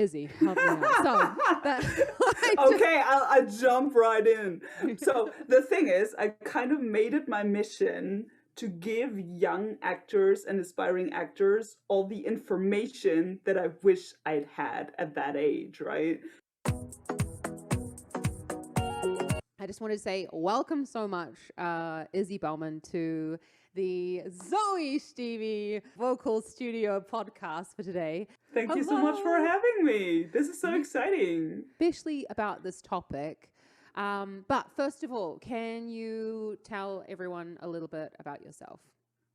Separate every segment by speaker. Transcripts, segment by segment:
Speaker 1: Izzie, help me out. So that
Speaker 2: Okay, I'll jump right in. So the thing is, I kind of made it my mission to give young actors and aspiring actors all the information that I wish I'd had at that age, right?
Speaker 1: I just wanted to say welcome so much, Izzie Baumann, to the Zoe Stevie Vocal Studio podcast for today.
Speaker 2: Thank you so much for having me. This is so exciting.
Speaker 1: Especially about this topic. But first of all, can you tell everyone a little bit about yourself?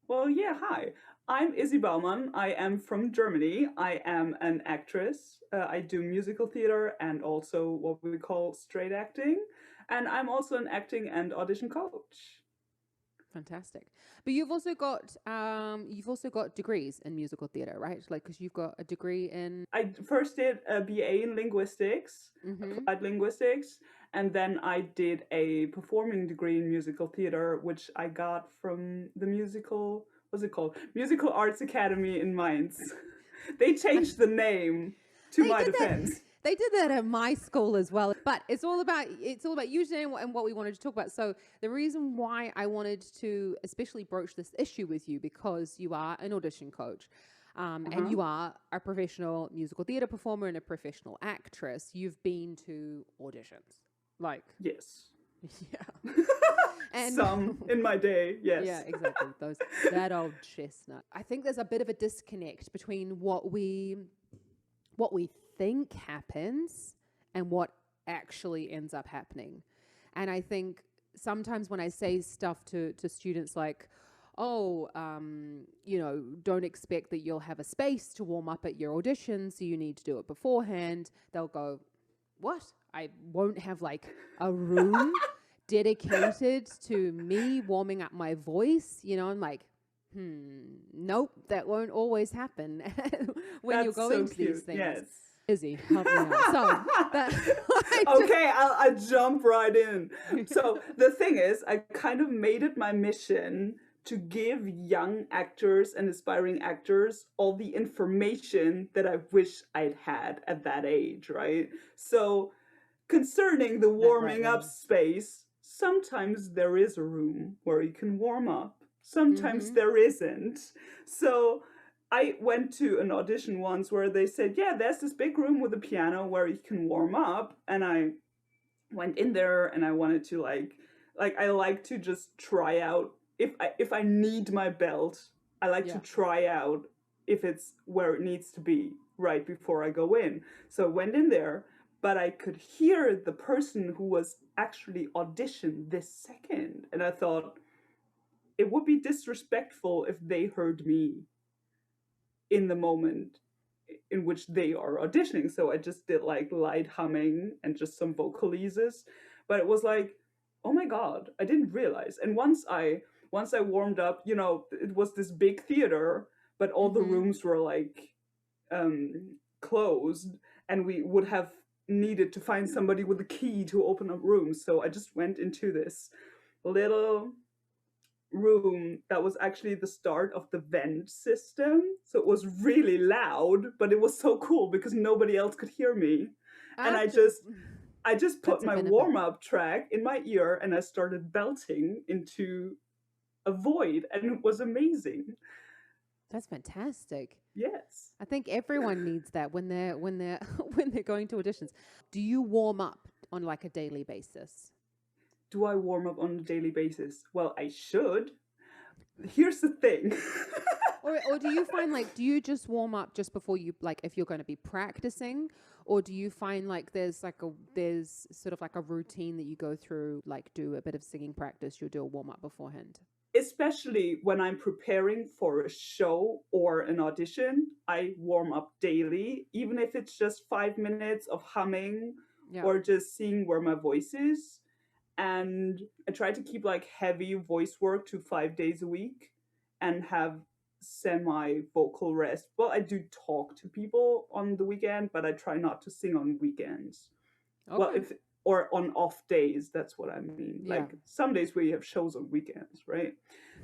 Speaker 2: Well, yeah, hi. I'm Izzie Baumann. I am from Germany. I am an actress. I do musical theater and also what we call straight acting. And I'm also an acting and audition coach.
Speaker 1: Fantastic. But you've also got degrees in musical theater, right? Like, because you've got a degree in...
Speaker 2: I first did a BA in linguistics, applied linguistics, and then I did a performing degree in musical theater, which I got from the musical, what's it called? Musical Arts Academy in Mainz. They changed the name, to my defense.
Speaker 1: They did that at my school as well, but it's all about you today and what we wanted to talk about. So the reason why I wanted to especially broach this issue with you, because you are an audition coach, and you are a professional musical theater performer and a professional actress. You've been to auditions, like
Speaker 2: yes,
Speaker 1: yeah, and
Speaker 2: some in my day, yes,
Speaker 1: yeah, exactly. That old chestnut. I think there's a bit of a disconnect between what we think happens and what actually ends up happening. And I think sometimes when I say stuff to students like, oh, don't expect that you'll have a space to warm up at your audition, so you need to do it beforehand. They'll go, what? I won't have like a room dedicated to me warming up my voice? I'm like, nope, that won't always happen when you're going to these things.
Speaker 2: Yes.
Speaker 1: Izzie, help me out.
Speaker 2: Okay, I'll jump right in. So the thing is, I kind of made it my mission to give young actors and aspiring actors all the information that I wish I'd had at that age, right? So concerning the warming up space, sometimes there is a room where you can warm up. Sometimes there isn't. So I went to an audition once where they said, yeah, there's this big room with a piano where you can warm up. And I went in there and I wanted to like I like to just try out if I need my belt, I like to try out if it's where it needs to be right before I go in. So I went in there, but I could hear the person who was actually auditioned this second. And I thought it would be disrespectful if they heard me in the moment in which they are auditioning. So I just did like light humming and just some vocalises. But it was like, oh my God, I didn't realize. And once I warmed up, it was this big theater, but all the rooms were like closed, and we would have needed to find somebody with a key to open up rooms. So I just went into this little room that was actually the start of the vent system. So it was really loud, but it was so cool because nobody else could hear me. And I just put my warm-up track in my ear and I started belting into a void, and it was amazing.
Speaker 1: That's fantastic.
Speaker 2: Yes.
Speaker 1: I think everyone needs that when they're when they're going to auditions. Do you warm up on like a daily basis?
Speaker 2: Do I warm up on a daily basis? Well, I should. Here's the thing.
Speaker 1: or do you find do you just warm up just before you, like, if you're going to be practicing, or do you find like there's sort of like a routine that you go through, like do a bit of singing practice, you'll do a warm up beforehand?
Speaker 2: Especially when I'm preparing for a show or an audition, I warm up daily, even if it's just 5 minutes of humming or just seeing where my voice is. And I try to keep like heavy voice work to 5 days a week and have semi-vocal rest. Well, I do talk to people on the weekend, but I try not to sing on weekends. Okay. Well, or on off days, that's what I mean. Yeah. Like some days we have shows on weekends, right?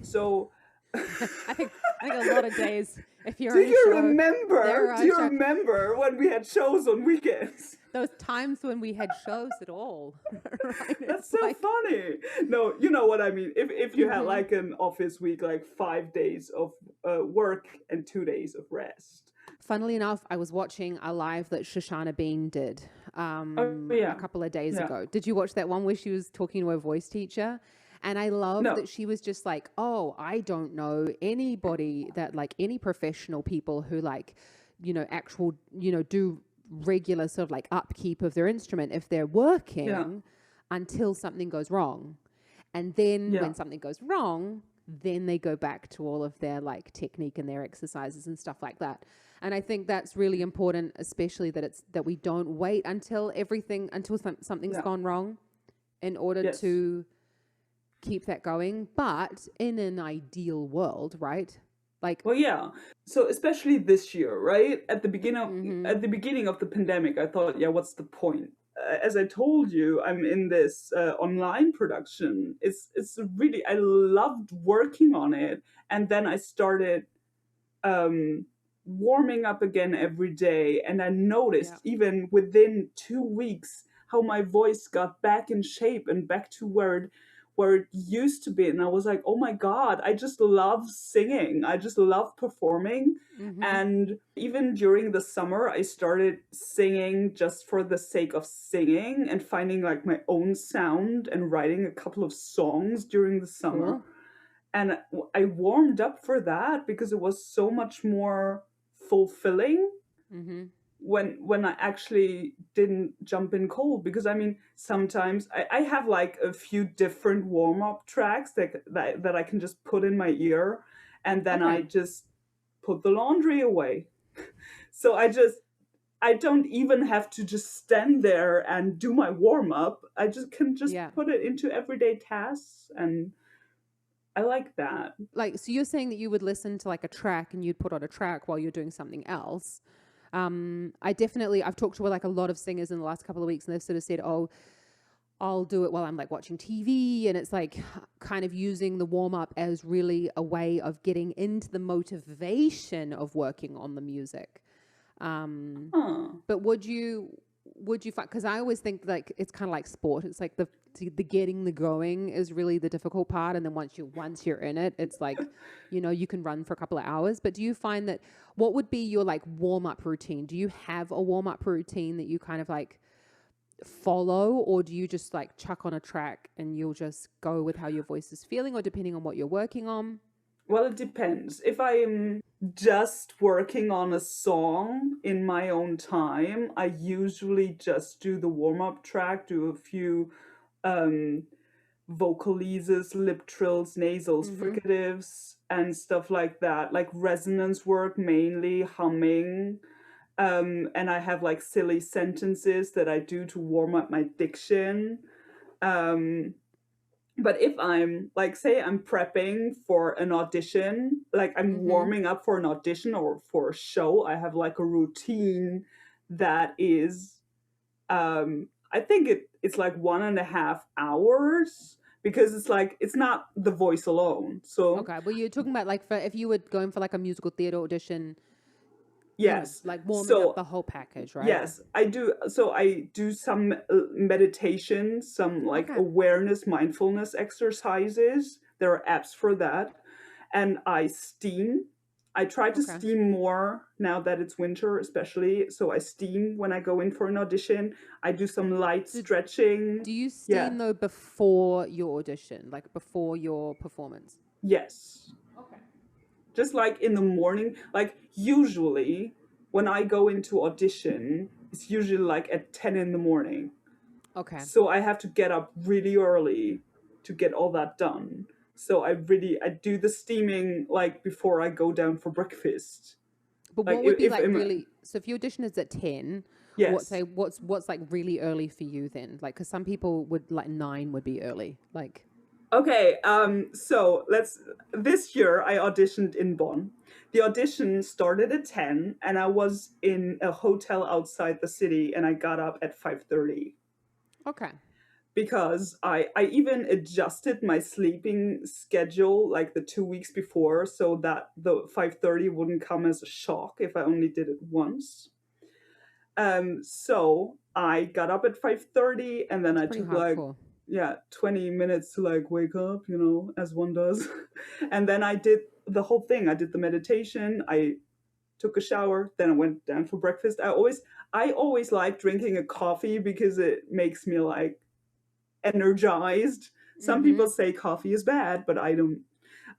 Speaker 2: So
Speaker 1: I think a lot of days. If you're
Speaker 2: Do
Speaker 1: on a
Speaker 2: you
Speaker 1: show,
Speaker 2: remember? Do you remember when we had shows on weekends?
Speaker 1: Those times when we had shows at all, right?
Speaker 2: That's so funny. No, you know what I mean. If you had like an office week, like 5 days of work and 2 days of rest.
Speaker 1: Funnily enough, I was watching a live that Shoshana Bean did a couple of days ago. Did you watch that one where she was talking to her voice teacher? And I love that she was just like, oh, I don't know anybody that like any professional people who like, you know, actual, you know, do regular sort of like upkeep of their instrument if they're working until something goes wrong. And then when something goes wrong, then they go back to all of their like technique and their exercises and stuff like that. And I think that's really important, especially that we don't wait until something's gone wrong in order to keep that going. But in an ideal world, right? Like,
Speaker 2: well, yeah. So especially this year, right? At the beginning of the pandemic, I thought, what's the point? As I told you, I'm in this online production. It's really, I loved working on it, and then I started warming up again every day, and I noticed even within 2 weeks how my voice got back in shape and back to where it used to be. And I was like, oh my God, I just love singing. I just love performing. And even during the summer, I started singing just for the sake of singing and finding like my own sound and writing a couple of songs during the summer.
Speaker 1: Cool.
Speaker 2: And I warmed up for that because it was so much more fulfilling when I actually didn't jump in cold. Because I mean, sometimes I have like a few different warm-up tracks that I can just put in my ear, and then I just put the laundry away. So I don't even have to just stand there and do my warm-up. I just can put it into everyday tasks, and I like that.
Speaker 1: Like, so you're saying that you would listen to like a track and you'd put on a track while you're doing something else. I've talked to like a lot of singers in the last couple of weeks, and they've sort of said, oh, I'll do it while I'm like watching TV. And it's like kind of using the warm up as really a way of getting into the motivation of working on the music. But would you find, because I always think like it's kind of like sport. It's like the getting the going is really the difficult part, and then once you're in it, it's like, you know, you can run for a couple of hours. But do you find that, what would be your like warm-up routine? Do you have a warm-up routine that you kind of like follow, or do you just like chuck on a track and you'll just go with how your voice is feeling, or depending on what you're working on?
Speaker 2: Well, it depends. If I'm just working on a song in my own time, I usually just do the warm-up track, do a few vocalises, lip trills, nasals, fricatives, and stuff like that, like resonance work, mainly humming. And I have like silly sentences that I do to warm up my diction. But if I'm like, say I'm prepping for an audition, like I'm warming up for an audition or for a show, I have like a routine that is, I think it's like 1.5 hours, because it's like, it's not the voice alone. So
Speaker 1: okay, well, you're talking about like, for if you were going for like a musical theater audition,
Speaker 2: yes,
Speaker 1: you know, like warming up the whole package, right?
Speaker 2: Yes, I do. So I do some meditation, some like awareness, mindfulness exercises. There are apps for that. And I steam. I try to steam more now that it's winter, especially. So I steam when I go in for an audition. I do some light stretching.
Speaker 1: Do you steam though before your audition, like before your performance?
Speaker 2: Yes. Okay. Just like in the morning, like usually when I go into audition, it's usually like at 10 in the morning.
Speaker 1: Okay.
Speaker 2: So I have to get up really early to get all that done. So I do the steaming like before I go down for breakfast.
Speaker 1: But what would be like really, so if your audition is at 10,
Speaker 2: yes.
Speaker 1: what's like really early for you then? Like, because some people would like 9 would be early, like.
Speaker 2: Okay, so this year I auditioned in Bonn. The audition started at 10, and I was in a hotel outside the city, and I got up at 5:30.
Speaker 1: Okay.
Speaker 2: because I even adjusted my sleeping schedule like the 2 weeks before so that the 5:30 wouldn't come as a shock if I only did it once. So I got up at 5:30 and then
Speaker 1: It's
Speaker 2: I
Speaker 1: pretty
Speaker 2: took like,
Speaker 1: hardcore.
Speaker 2: yeah, 20 minutes to like wake up, you know, as one does. And then I did the whole thing. I did the meditation. I took a shower, then I went down for breakfast. I always like drinking a coffee because it makes me like energized. Some people say coffee is bad, but I don't.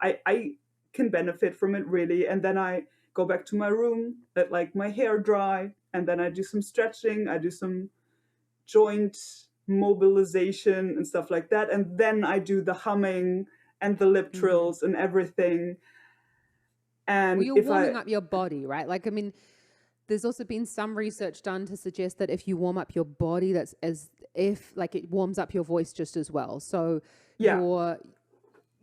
Speaker 2: I can benefit from it really. And then I go back to my room, let like my hair dry, and then I do some stretching. I do some joint mobilization and stuff like that. And then I do the humming and the lip trills and everything.
Speaker 1: Well,
Speaker 2: And
Speaker 1: you're
Speaker 2: if
Speaker 1: warming
Speaker 2: I,
Speaker 1: up your body, right? Like, I mean, there's also been some research done to suggest that if you warm up your body, that's as if like it warms up your voice just as well. So
Speaker 2: yeah,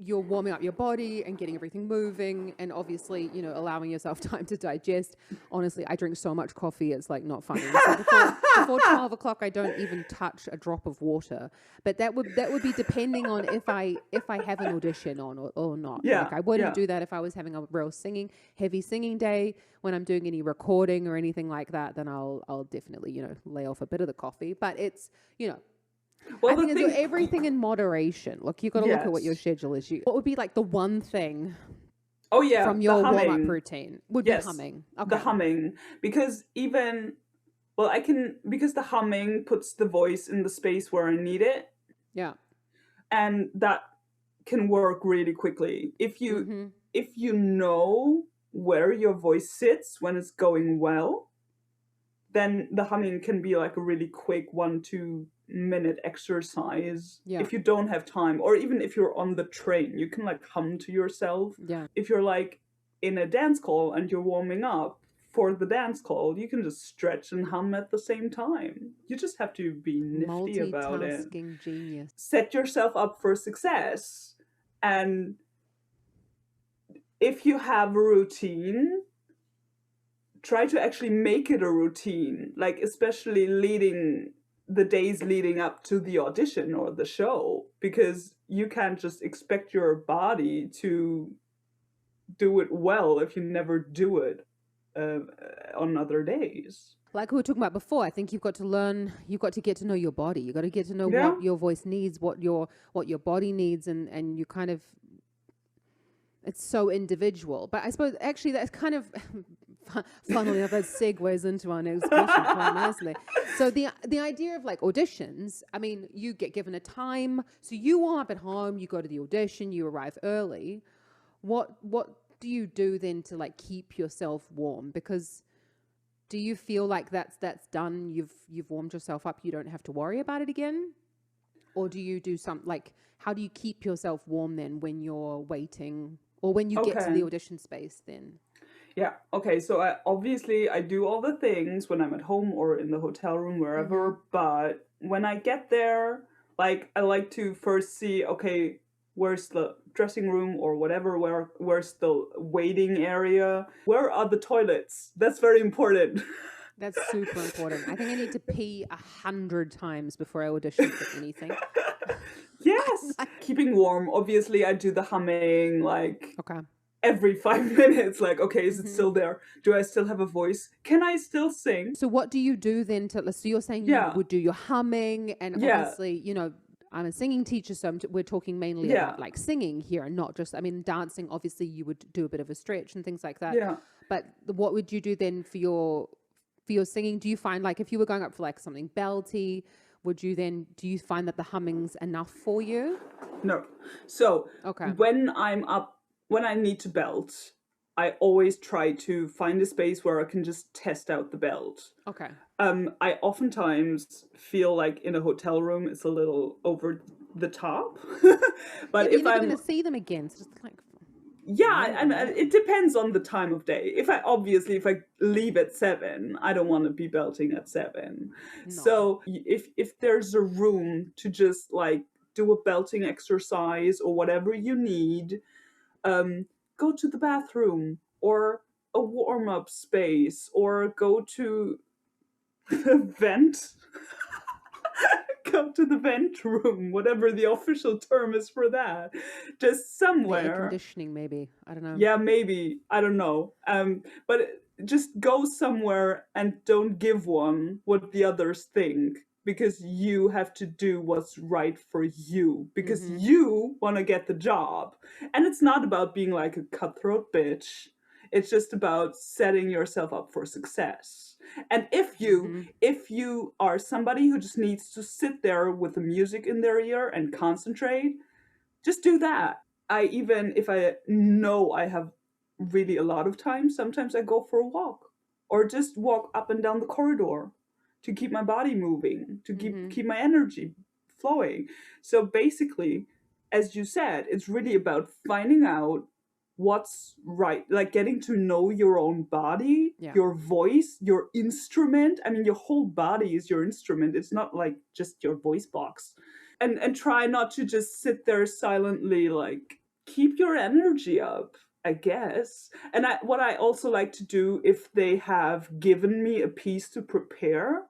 Speaker 1: you're warming up your body and getting everything moving, and obviously, you know, allowing yourself time to digest. Honestly, I drink so much coffee, it's like not funny. So before 12 o'clock, I don't even touch a drop of water. But that would be depending on if I have an audition on or not.
Speaker 2: yeah,
Speaker 1: Like I wouldn't
Speaker 2: yeah.
Speaker 1: do that if I was having a real heavy singing day. When I'm doing any recording or anything like that, then I'll definitely, you know, lay off a bit of the coffee. But it's, you know,
Speaker 2: Well,
Speaker 1: I think
Speaker 2: the
Speaker 1: it's
Speaker 2: thing,
Speaker 1: everything in moderation. Look, you've got to look at what your
Speaker 2: yes.
Speaker 1: schedule is. What would be like the one thing
Speaker 2: Oh yeah,
Speaker 1: from
Speaker 2: the
Speaker 1: your warm-up
Speaker 2: humming.
Speaker 1: routine? Would be
Speaker 2: Yes,
Speaker 1: humming.
Speaker 2: the
Speaker 1: Okay.
Speaker 2: humming. Because even, well, because the humming puts the voice in the space where I need it,
Speaker 1: Yeah.
Speaker 2: and that can work really quickly. If you know where your voice sits when it's going well, then the humming can be like a really quick 1-2 minute exercise.
Speaker 1: Yeah.
Speaker 2: If you don't have time, or even if you're on the train, you can like hum to yourself.
Speaker 1: Yeah.
Speaker 2: If you're like in a dance call and you're warming up for the dance call, you can just stretch and hum at the same time. You just have to be nifty about it.
Speaker 1: Multitasking genius.
Speaker 2: Set yourself up for success. And if you have a routine, try to actually make it a routine, like especially the days leading up to the audition or the show, because you can't just expect your body to do it well if you never do it on other days.
Speaker 1: Like we were talking about before, I think you've got to get to know your body. You've got to get to know
Speaker 2: Yeah.
Speaker 1: what your voice needs, what your body needs, and you kind of, it's so individual. But I suppose actually that's kind of, funnily enough, that segues into our next question quite nicely. So the idea of like auditions, I mean, you get given a time, so you warm up at home, you go to the audition, you arrive early. What do you do then to like keep yourself warm? Because do you feel like that's done? You've warmed yourself up. You don't have to worry about it again, or do you do something like? How do you keep yourself warm then when you're waiting, or when you get to the audition space? Then,
Speaker 2: yeah. Okay. So I do all the things when I'm at home or in the hotel room, wherever. But when I get there, like I like to first see, okay, where's the dressing room or whatever, where's the waiting area, where are the toilets? That's very important.
Speaker 1: that's super important. I think I need to pee 100 times before I audition for anything.
Speaker 2: Yes. Keeping warm. Obviously, I do the humming like
Speaker 1: Okay.
Speaker 2: every 5 minutes. Like, okay, is it still there? Do I still have a voice? Can I still sing?
Speaker 1: So what do you do then so you're saying you would do your humming, and obviously, you know, I'm a singing teacher, so we're talking mainly about like singing here and not just, I mean, dancing, obviously you would do a bit of a stretch and things like that.
Speaker 2: Yeah.
Speaker 1: But what would you do then for your singing? Do you find like if you were going up for like something belty, do you find that the humming's enough for you?
Speaker 2: No. So
Speaker 1: Okay.
Speaker 2: when I need to belt, I always try to find a space where I can just test out the belt.
Speaker 1: Okay.
Speaker 2: I oftentimes feel like in a hotel room it's a little over the top. But
Speaker 1: you're
Speaker 2: if
Speaker 1: never
Speaker 2: I'm
Speaker 1: going to see them again. So just like,
Speaker 2: and it depends on the time of day. If I leave at 7, I don't want to be belting at 7.
Speaker 1: No.
Speaker 2: So if there's a room to just like do a belting exercise or whatever you need, go to the bathroom or a warm-up space or go to the vent. go to the vent room, whatever the official term is for that. Just
Speaker 1: The air
Speaker 2: somewhere.
Speaker 1: conditioning, maybe. I don't know.
Speaker 2: Yeah, maybe. I don't know. But just go somewhere and don't give one what the others think, because you have to do what's right for you, because you want to get the job. And it's not about being like a cutthroat bitch. It's just about setting yourself up for success. And if you are somebody who just needs to sit there with the music in their ear and concentrate, just do that. If I know I have really a lot of time, sometimes I go for a walk or just walk up and down the corridor to keep my body moving, to keep my energy flowing. So basically, as you said, it's really about finding out what's right, like getting to know your own body, your voice, your instrument. I mean, your whole body is your instrument. It's not like just your voice box. And try not to just sit there silently, like keep your energy up, I guess. And what I also like to do, if they have given me a piece to prepare,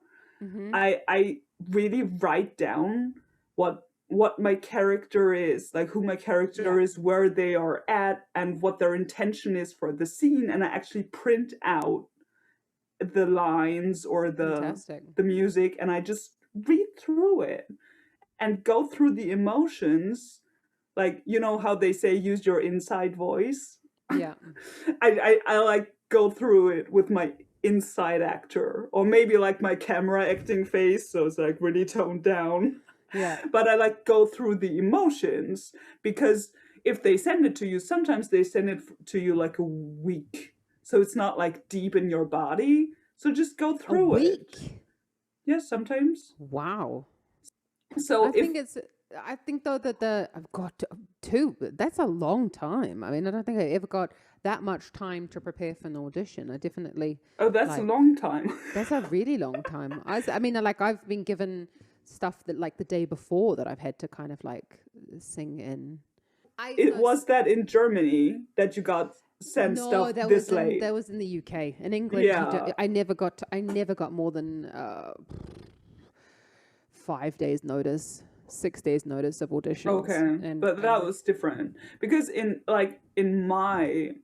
Speaker 2: I really write down what my character is, like who my character is, where they are at, and what their intention is for the scene. And I actually print out the lines or the music, and I just read through it and go through the emotions. Like, you know how they say use your inside voice?
Speaker 1: Yeah.
Speaker 2: I like go through it with my inside actor, or maybe like my camera acting face, so it's like really toned down.
Speaker 1: Yeah.
Speaker 2: But I like go through the emotions, because if they send it to you, sometimes they send it to you like a week. So it's not like deep in your body. So just go through it. Yes, sometimes.
Speaker 1: Wow.
Speaker 2: So
Speaker 1: I think though that I've got two. That's a long time. I mean, I don't think I ever got that much time to prepare for an audition. I definitely.
Speaker 2: Oh, that's a long time.
Speaker 1: That's a really long time. I mean, like I've been given stuff that like the day before that I've had to kind of like sing in.
Speaker 2: Was that in Germany that you got sent stuff this late?
Speaker 1: That was in the UK. In England, I never got more than 5 days notice, 6 days notice of auditions.
Speaker 2: Okay, but that was different, because in my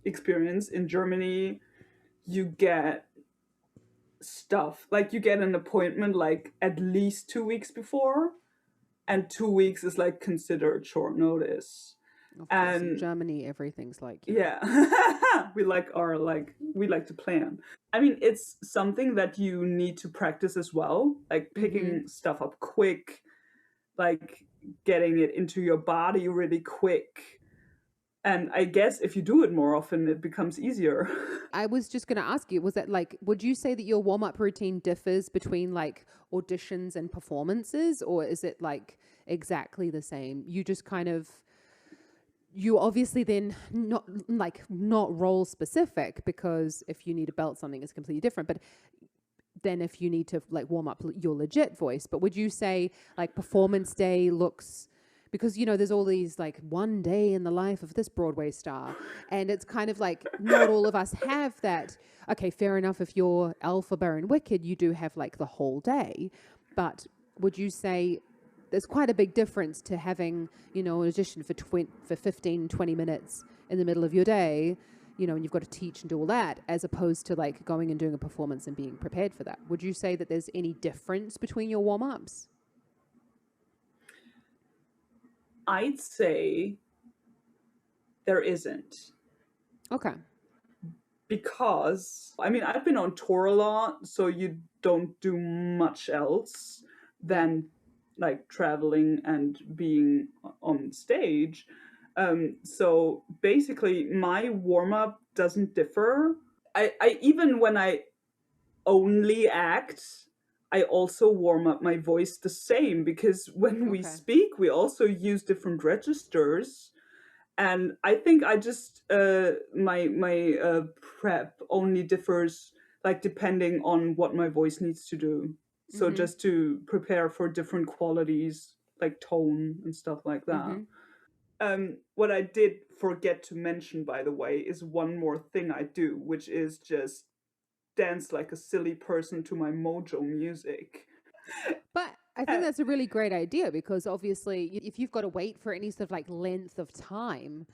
Speaker 2: experience in Germany, you get stuff like you get an appointment like at least 2 weeks before, and 2 weeks is like considered short notice.
Speaker 1: And in Germany, everything's like
Speaker 2: we like to plan. I mean, it's something that you need to practice as well, like picking stuff up quick, like getting it into your body really quick. And I guess if you do it more often, it becomes easier.
Speaker 1: I was just going to ask you, was that like, would you say that your warm-up routine differs between like auditions and performances, or is it like exactly the same? You just kind of, you obviously then not role specific, because if you need to belt something, it's completely different. But then if you need to like warm up your legit voice, but would you say like performance day looks, because, you know, there's all these like one day in the life of this Broadway star, and it's kind of like not all of us have that. Okay, fair enough. If you're Elphaba and Wicked, you do have like the whole day, but would you say there's quite a big difference to having, you know, an audition for 15, 20 minutes in the middle of your day, you know, and you've got to teach and do all that, as opposed to like going and doing a performance and being prepared for that? Would you say that there's any difference between your warm-ups?
Speaker 2: I'd say there isn't.
Speaker 1: Okay.
Speaker 2: Because, I mean, I've been on tour a lot, so you don't do much else than like traveling and being on stage. So basically my warm-up doesn't differ. I even when I only act, I also warm up my voice the same, because when we speak, we also use different registers. And I think I just my prep only differs like depending on what my voice needs to do. So just to prepare for different qualities like tone and stuff like that. What I did forget to mention, by the way, is one more thing I do, which is just dance like a silly person to my Mojo music.
Speaker 1: But I think that's a really great idea, because obviously if you've got to wait for any sort of like length of time,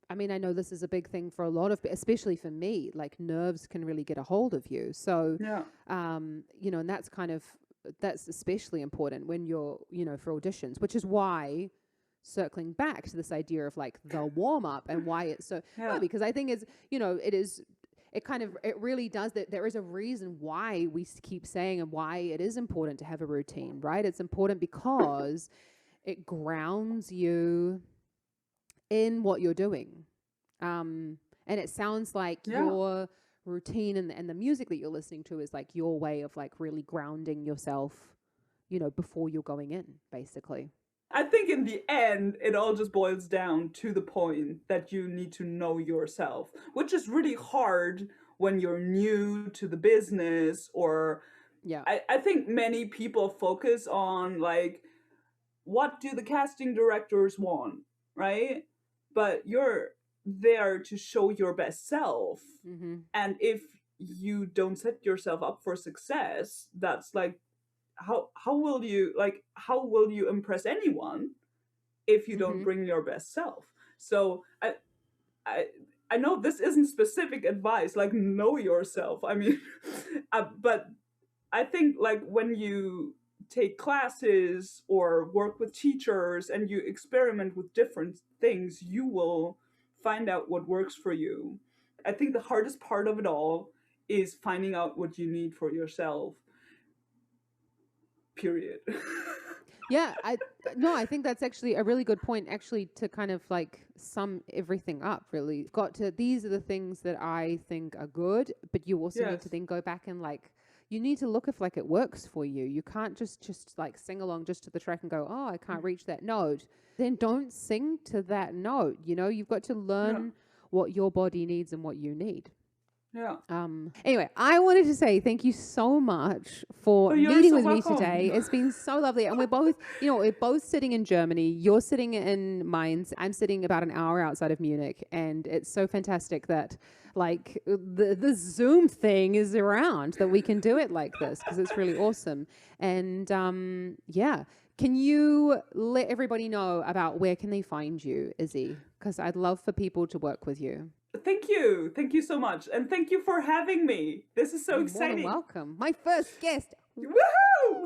Speaker 1: I mean, I know this is a big thing for a lot of, especially for me, like nerves can really get a hold of you. So, you know, and that's especially important when you're, you know, for auditions, which is why circling back to this idea of like the warm up and why it's so, no, because I think it's, you know, it really does that. There is a reason why we keep saying and why it is important to have a routine, right? It's important because it grounds you in what you're doing. And it sounds like your routine and the music that you're listening to is like your way of like really grounding yourself, you know, before you're going in, basically.
Speaker 2: I think in the end, it all just boils down to the point that you need to know yourself, which is really hard when you're new to the business, or I think many people focus on like, what do the casting directors want, right? But you're there to show your best self. And if you don't set yourself up for success, that's like, how will you impress anyone if you don't bring your best self? So I know this isn't specific advice, like know yourself. I mean, but I think like when you take classes or work with teachers and you experiment with different things, you will find out what works for you. I think the hardest part of it all is finding out what you need for yourself. Period. I think that's actually a really good point, actually, to kind of like sum everything up, really. These are the things that I think are good, but you also need to then go back and like, you need to look if like it works for you. You can't just like sing along just to the track and go, oh, I can't reach that note. Then don't sing to that note. You know, you've got to learn what your body needs and what you need. Anyway, I wanted to say thank you so much for meeting with me today. It's been so lovely. And we're both sitting in Germany. You're sitting in Mainz. I'm sitting about an hour outside of Munich. And it's so fantastic that like the Zoom thing is around, that we can do it like this, because it's really awesome. And can you let everybody know about where can they find you, Izzie? Because I'd love for people to work with you. Thank you so much, and thank you for having me. This is so exciting.
Speaker 1: More than welcome, my first guest.
Speaker 2: Woohoo!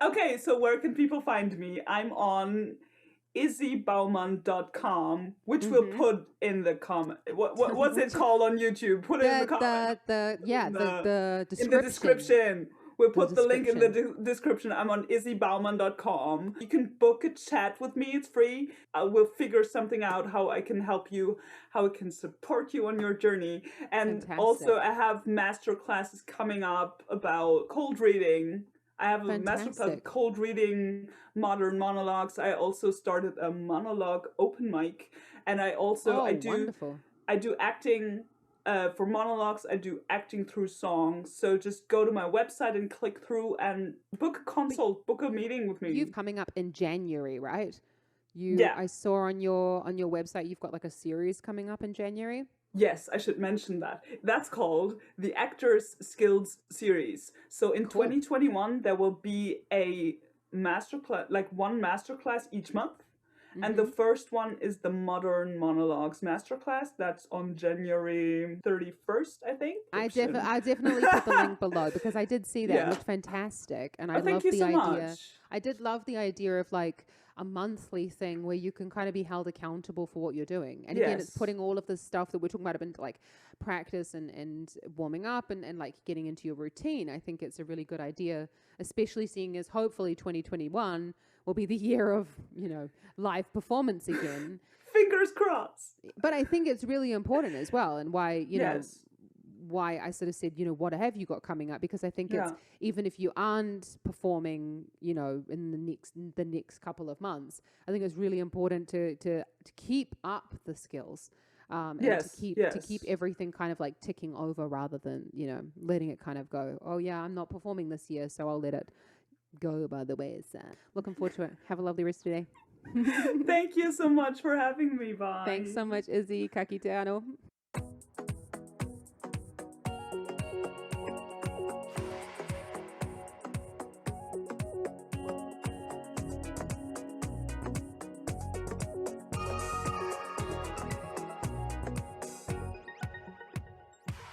Speaker 2: Okay, so where can people find me? I'm on IzzieBaumann.com, which we'll put in the comment. What's it called on YouTube? Put it in the comment.
Speaker 1: The description.
Speaker 2: In the description. We'll put the link in the description. I'm on IzzieBaumann.com. You can book a chat with me. It's free. We'll figure something out, how I can help you, how I can support you on your journey. And also, I have master classes coming up about cold reading. I have a master class cold reading modern monologues. I also started a monologue open mic. And I also, I do acting. For monologues, I do acting through songs. So just go to my website and click through and book a consult, book a meeting with me.
Speaker 1: You're coming up in January, right? I saw on your website you've got like a series coming up in January.
Speaker 2: Yes, I should mention that. That's called the Actors Skills Series. So in 2021, there will be a masterclass, like one masterclass each month. And the first one is the Modern Monologues Masterclass. That's on January 31st, I think.
Speaker 1: I'll definitely put the link below, because I did see that. It looked fantastic. And I love the idea. I did love the idea of like a monthly thing where you can kind of be held accountable for what you're doing. And again, it's putting all of the stuff that we're talking about into like practice and warming up and like getting into your routine. I think it's a really good idea, especially seeing as hopefully 2021 will be the year of, you know, live performance again.
Speaker 2: Fingers crossed.
Speaker 1: But I think it's really important as well, and why, you know, why I sort of said, you know, what have you got coming up? Because I think it's, even if you aren't performing, you know, in the next couple of months, I think it's really important to keep up the skills. And to keep everything kind of like ticking over, rather than, you know, letting it kind of go, oh yeah, I'm not performing this year, so I'll let it go by the wayside. Looking forward to it. Have a lovely rest of your day.
Speaker 2: Thank you so much for having me. Bye.
Speaker 1: Thanks so much, Izzie. Ka kite ano.